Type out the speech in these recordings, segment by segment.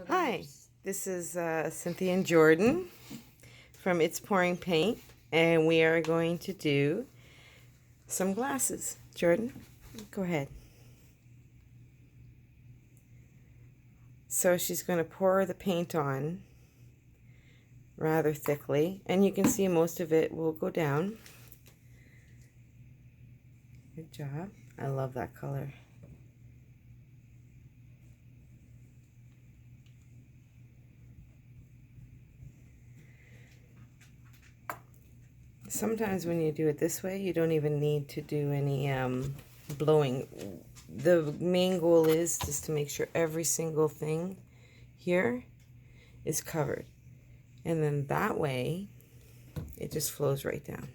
Hi, this is Cynthia and Jordan from It's Pouring Paint, and we are going to do some glasses. Jordan, go ahead. So she's going to pour the paint on rather thickly, and you can see most of it will go down. Good job. I love that color. Sometimes when you do it this way, you don't even need to do any blowing. The main goal is just to make sure every single thing here is covered. And then that way, it just flows right down.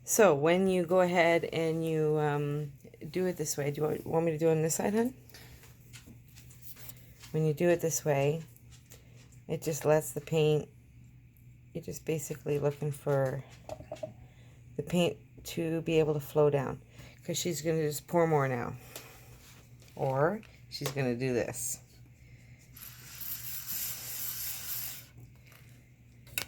So when you go ahead and you do it this way, do you want me to do it on this side, hon? When you do it this way, it just lets the paint, you're just basically looking for the paint to be able to flow down, because she's going to just pour more now. Or she's going to do this.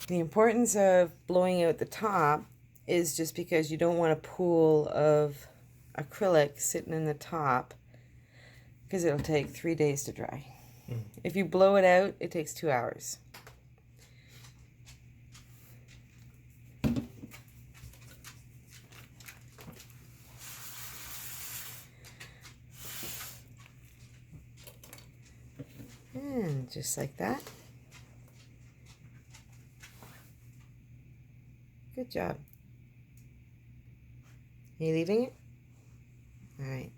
The importance of blowing out the top is just because you don't want a pool of acrylic sitting in the top, because it'll take 3 days to dry. If you blow it out, it takes 2 hours. And just like that. Good job. Are you leaving it? All right.